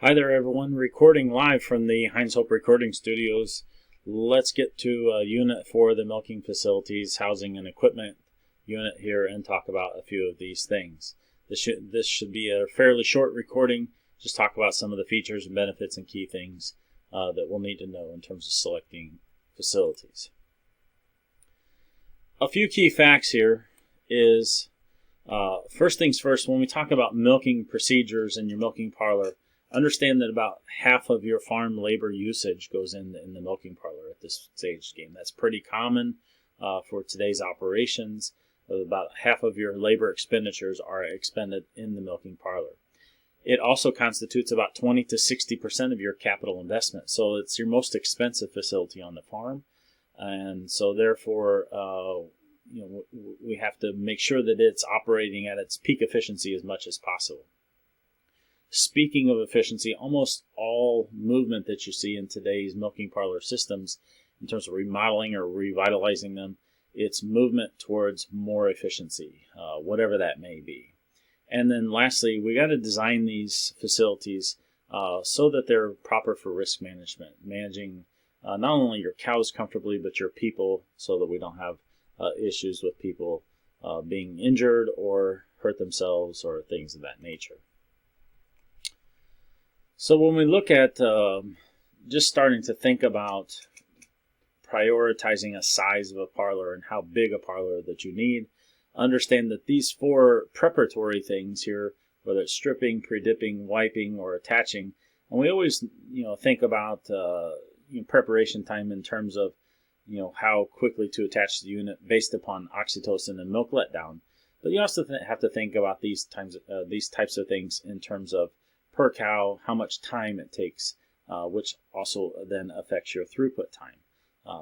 Hi there, everyone. Recording live from the Heinz Hope Recording Studios. Let's get to Unit 4 of the milking facilities, housing and equipment unit here, and talk about a few of these things. This should be a fairly short recording. Just talk about some of the features and benefits and key things that we'll need to know in terms of selecting facilities. A few key facts here is, first things first, when we talk about milking procedures in your milking parlor, understand that about half of your farm labor usage goes in the milking parlor at this stage of the game. That's pretty common for today's operations. About half of your labor expenditures are expended in the milking parlor. It also constitutes about 20 to 60% of your capital investment. So it's your most expensive facility on the farm. And so therefore, we have to make sure that it's operating at its peak efficiency as much as possible. Speaking of efficiency, almost all movement that you see in today's milking parlor systems, in terms of remodeling or revitalizing them, it's movement towards more efficiency, whatever that may be. And then lastly, we got to design these facilities so that they're proper for risk management, managing not only your cows comfortably, but your people, so that we don't have issues with people being injured or hurt themselves or things of that nature. So when we look at just starting to think about prioritizing a size of a parlor and how big a parlor that you need, understand that these four preparatory things here, whether it's stripping, pre-dipping, wiping, or attaching, and we always think about preparation time in terms of how quickly to attach the unit based upon oxytocin and milk letdown. But you also have to think about these types of things in terms of per cow, how much time it takes, which also then affects your throughput time.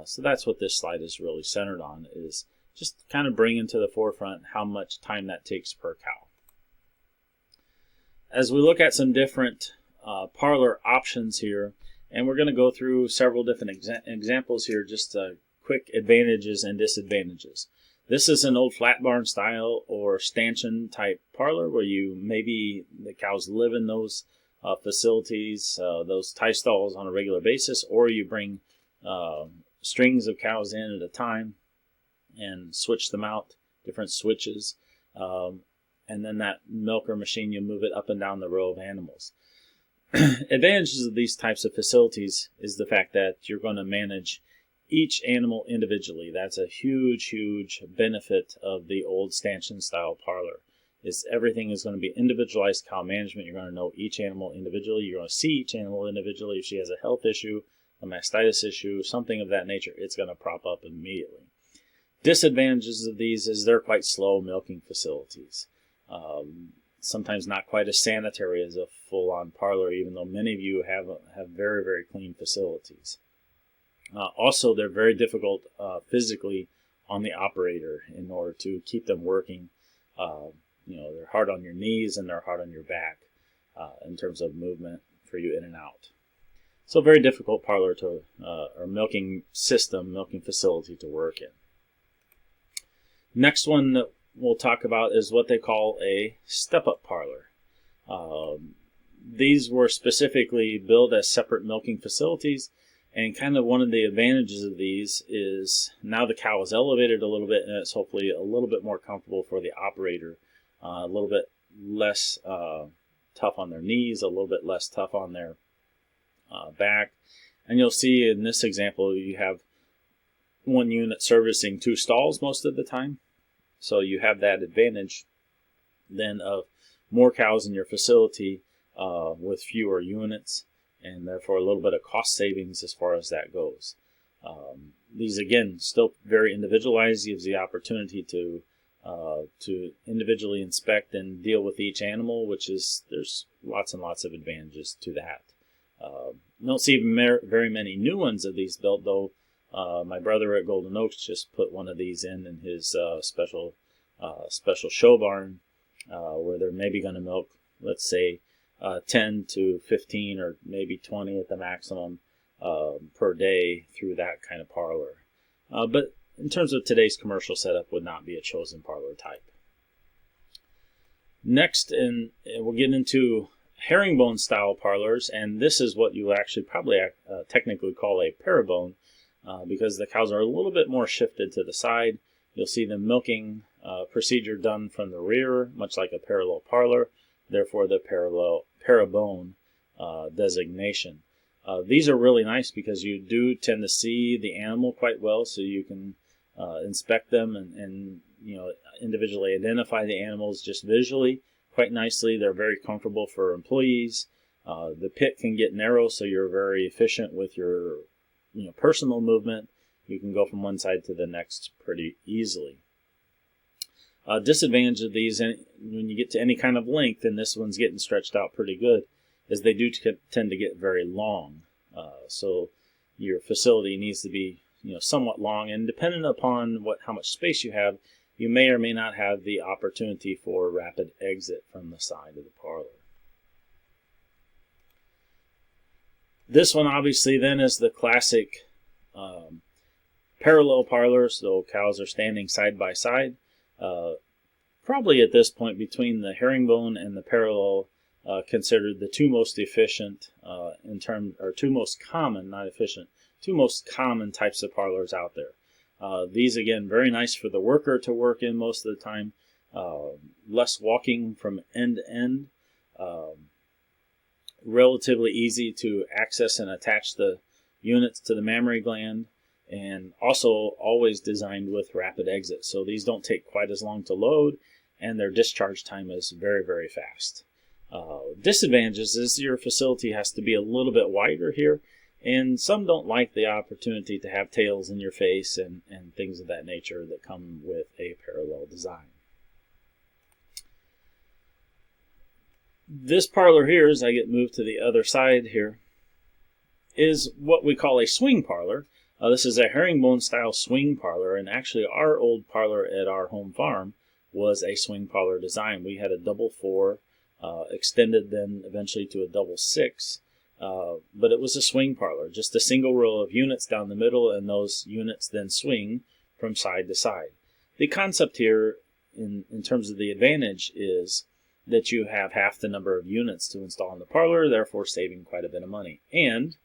So that's what this slide is really centered on, is just kind of bringing to the forefront how much time that takes per cow. As we look at some different parlor options here, and we're going to go through several different examples here, just quick advantages and disadvantages. This is an old flat barn style or stanchion type parlor where maybe the cows live in those facilities, those tie stalls on a regular basis, or you bring strings of cows in at a time and switch them out, different switches, and then that milker machine, you move it up and down the row of animals. Advantages of these types of facilities is the fact that you're going to manage each animal individually. That's a huge benefit of the old stanchion style parlor. Everything is going to be individualized cow management. You're going to know each animal individually. You're going to see each animal individually. If she has a health issue, a mastitis issue, something of that nature, it's going to prop up immediately. Disadvantages of these is they're quite slow milking facilities. Sometimes not quite as sanitary as a full-on parlor, even though many of you have very clean facilities. Also, they're very difficult physically on the operator in order to keep them working. They're hard on your knees and they're hard on your back in terms of movement for you in and out. So very difficult parlor or milking facility to work in. Next one that we'll talk about is what they call a step-up parlor. These were specifically built as separate milking facilities. And kind of one of the advantages of these is now the cow is elevated a little bit, and it's hopefully a little bit more comfortable for the operator, a little bit less tough on their knees, a little bit less tough on their back. And you'll see in this example, you have one unit servicing two stalls most of the time. So you have that advantage then of more cows in your facility with fewer units, and therefore a little bit of cost savings as far as that goes. These, again, still very individualized, gives the opportunity to individually inspect and deal with each animal, there's lots and lots of advantages to that. You don't see very many new ones of these built, though. My brother at Golden Oaks just put one of these in his special show barn, where they're maybe going to milk, let's say, 10 to 15 or maybe 20 at the maximum per day through that kind of parlor. But in terms of today's commercial setup, would not be a chosen parlor type. Next, and we'll get into herringbone style parlors, and this is what you actually probably technically call a parabone, because the cows are a little bit more shifted to the side. You'll see the milking procedure done from the rear, much like a parallel parlor, therefore the parabone designation. These are really nice because you do tend to see the animal quite well, so you can inspect them and individually identify the animals just visually quite nicely. They're very comfortable for employees. The pit can get narrow, so you're very efficient with your personal movement. You can go from one side to the next pretty easily. Disadvantage of these, when you get to any kind of length, and this one's getting stretched out pretty good, is they do tend to get very long. So your facility needs to be somewhat long, and depending upon how much space you have, you may or may not have the opportunity for rapid exit from the side of the parlor. This one obviously then is the classic parallel parlor, so cows are standing side by side. Probably at this point between the herringbone and the parallel, considered the two most efficient two most common, not efficient, two most common types of parlors out there. These again, very nice for the worker to work in most of the time. Less walking from end to end. Relatively easy to access and attach the units to the mammary gland, and also always designed with rapid exit. So these don't take quite as long to load, and their discharge time is very, very fast. Disadvantages is your facility has to be a little bit wider here, and some don't like the opportunity to have tails in your face and things of that nature that come with a parallel design. This parlor here, as I get moved to the other side here, is what we call a swing parlor. This is a herringbone style swing parlor, and actually our old parlor at our home farm was a swing parlor design. We had a double 4, extended then eventually to a double 6, but it was a swing parlor, just a single row of units down the middle, and those units then swing from side to side. The concept here in terms of the advantage is that you have half the number of units to install in the parlor, therefore saving quite a bit of money. And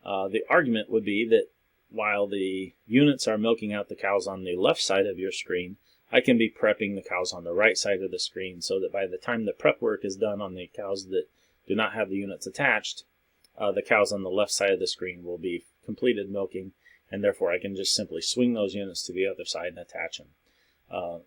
the argument would be that while the units are milking out the cows on the left side of your screen, I can be prepping the cows on the right side of the screen, so that by the time the prep work is done on the cows that do not have the units attached, the cows on the left side of the screen will be completed milking, and therefore I can just simply swing those units to the other side and attach them.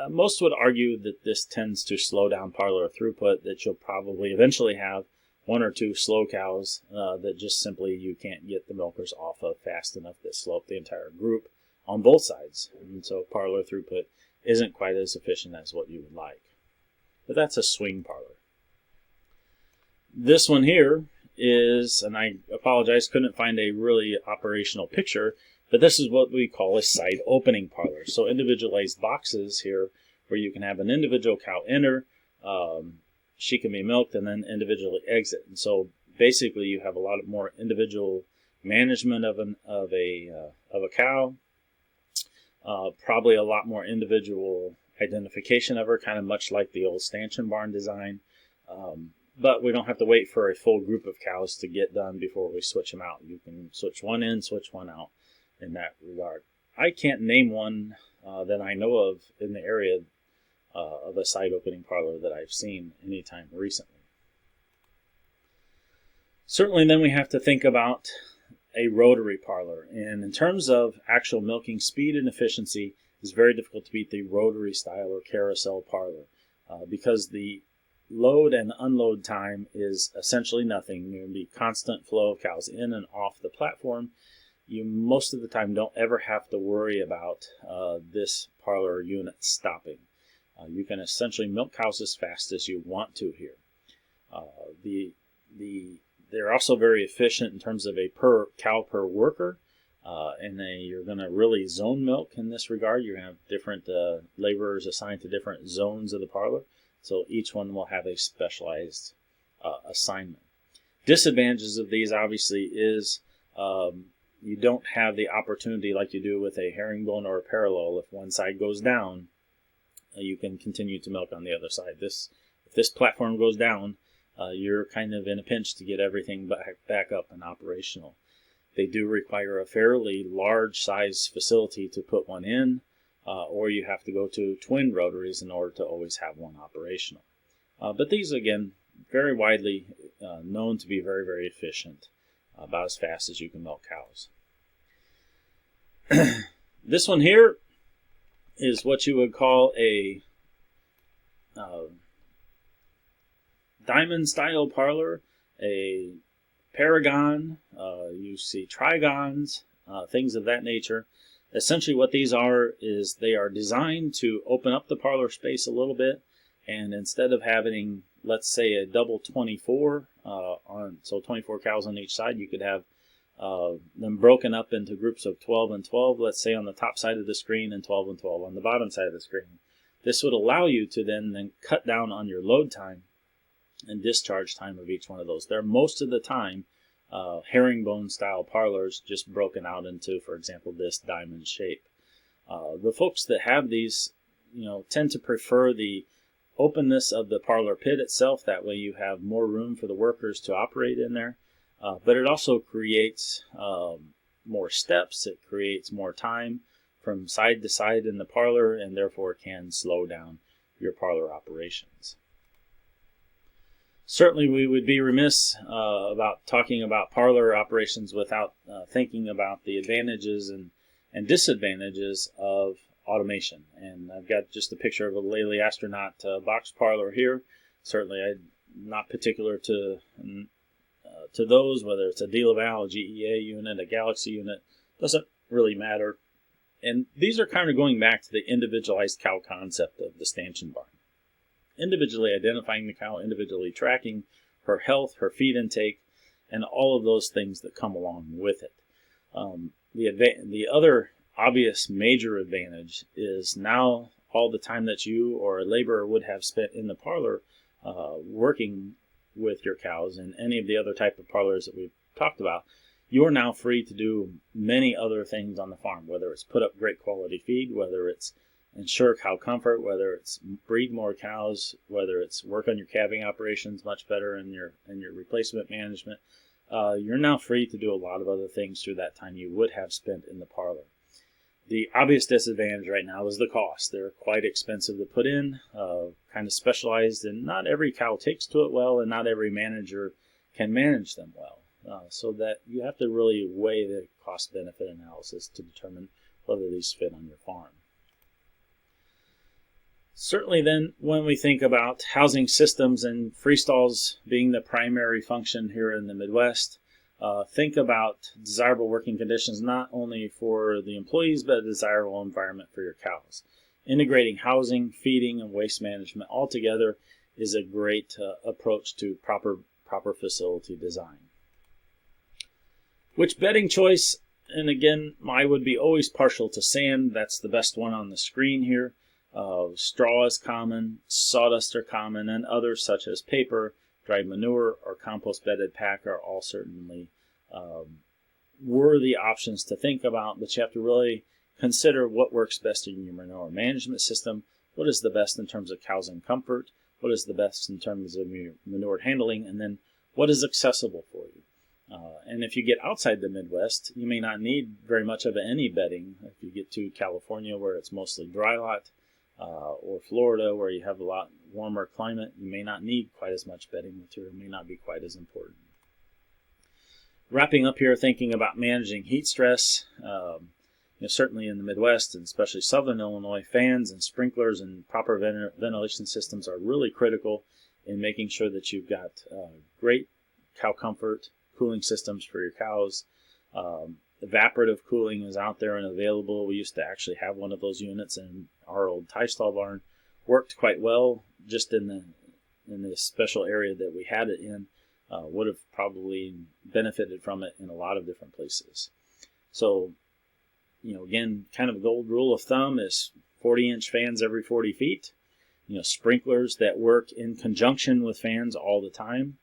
Most would argue that this tends to slow down parlor throughput, that you'll probably eventually have 1 or 2 slow cows that just simply you can't get the milkers off of fast enough that slow up the entire group on both sides. And so parlor throughput isn't quite as efficient as what you would like. But that's a swing parlor. This one here is, and I apologize, couldn't find a really operational picture, but this is what we call a side opening parlor. So individualized boxes here where you can have an individual cow enter, she can be milked, and then individually exit. And so basically you have a lot more individual management of a cow, probably a lot more individual identification of her, kind of much like the old stanchion barn design. But we don't have to wait for a full group of cows to get done before we switch them out. You can switch one in, switch one out in that regard. I can't name one that I know of in the area of a side opening parlor that I've seen anytime recently. Certainly then we have to think about a rotary parlor, and in terms of actual milking speed and efficiency, it's very difficult to beat the rotary style or carousel parlor because the load and unload time is essentially nothing. There will be constant flow of cows in and off the platform. You most of the time don't ever have to worry about this parlor unit stopping. You can essentially milk cows as fast as you want to here. They're also very efficient in terms of a per cow per worker, and you're going to really zone milk in this regard. You're going to have different laborers assigned to different zones of the parlor, so each one will have a specialized assignment. Disadvantages of these obviously is you don't have the opportunity like you do with a herringbone or a parallel. If one side goes down, you can continue to milk on the other side. If this platform goes down, you're kind of in a pinch to get everything back up and operational. They do require a fairly large size facility to put one in, or you have to go to twin rotaries in order to always have one operational. But these, again, very widely known to be very, very efficient, about as fast as you can milk cows. This one here is what you would call a diamond style parlor, a paragon. You see trigons, things of that nature. Essentially what these are is they are designed to open up the parlor space a little bit, and instead of having, let's say, a double 24 so 24 cows on each side, you could have them broken up into groups of 12 and 12, let's say on the top side of the screen, and 12 and 12 on the bottom side of the screen. This would allow you to then cut down on your load time and discharge time of each one of those. They're most of the time herringbone style parlors, just broken out into, for example, this diamond shape. The folks that have these, tend to prefer the openness of the parlor pit itself. That way you have more room for the workers to operate in there. But it also creates more steps. It creates more time from side to side in the parlor, and therefore can slow down your parlor operations. Certainly we would be remiss about talking about parlor operations without thinking about the advantages and disadvantages of automation. And I've got just a picture of a Lely Astronaut box parlor here. Certainly I'm not particular to those, whether it's a DeLaval, a GEA unit, a Galaxy unit, doesn't really matter. And these are kind of going back to the individualized cow concept of the stanchion barn. Individually identifying the cow, individually tracking her health, her feed intake, and all of those things that come along with it. The other obvious major advantage is now all the time that you or a laborer would have spent in the parlor working with your cows and any of the other type of parlors that we've talked about, you are now free to do many other things on the farm, whether it's put up great quality feed, whether it's ensure cow comfort, whether it's breed more cows, whether it's work on your calving operations much better and your replacement management. You're now free to do a lot of other things through that time you would have spent in the parlor. The obvious disadvantage right now is the cost. They're quite expensive to put in, kind of specialized, and not every cow takes to it well, and not every manager can manage them well. So that you have to really weigh the cost-benefit analysis to determine whether these fit on your farm. Certainly then, when we think about housing systems and freestalls being the primary function here in the Midwest, think about desirable working conditions not only for the employees, but a desirable environment for your cows. Integrating housing, feeding, and waste management all together is a great approach to proper facility design. Which bedding choice? And again, I would be always partial to sand. That's the best one on the screen here. Straw is common, sawdust are common, and others such as paper, dried manure, or compost-bedded pack are all certainly worthy options to think about, but you have to really consider what works best in your manure management system, what is the best in terms of cows and comfort, what is the best in terms of your manure handling, and then what is accessible for you. And if you get outside the Midwest, you may not need very much of any bedding. If you get to California, where it's mostly dry lot, or Florida, where you have a lot warmer climate, you may not need quite as much bedding material, may not be quite as important. Wrapping up here, thinking about managing heat stress, certainly in the Midwest, and especially southern Illinois, fans and sprinklers and proper ventilation systems are really critical in making sure that you've got great cow comfort, cooling systems for your cows. Evaporative cooling is out there and available. We used to actually have one of those units in our old tie stall barn. Worked quite well just in the special area that we had it in. Would have probably benefited from it in a lot of different places. So, again, kind of a gold rule of thumb is 40-inch fans every 40 feet. Sprinklers that work in conjunction with fans all the time.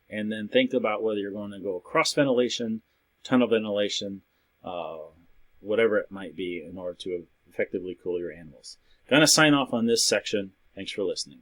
And then think about whether you're going to go cross ventilation, tunnel ventilation, whatever it might be in order to effectively cool your animals. Going to sign off on this section. Thanks for listening.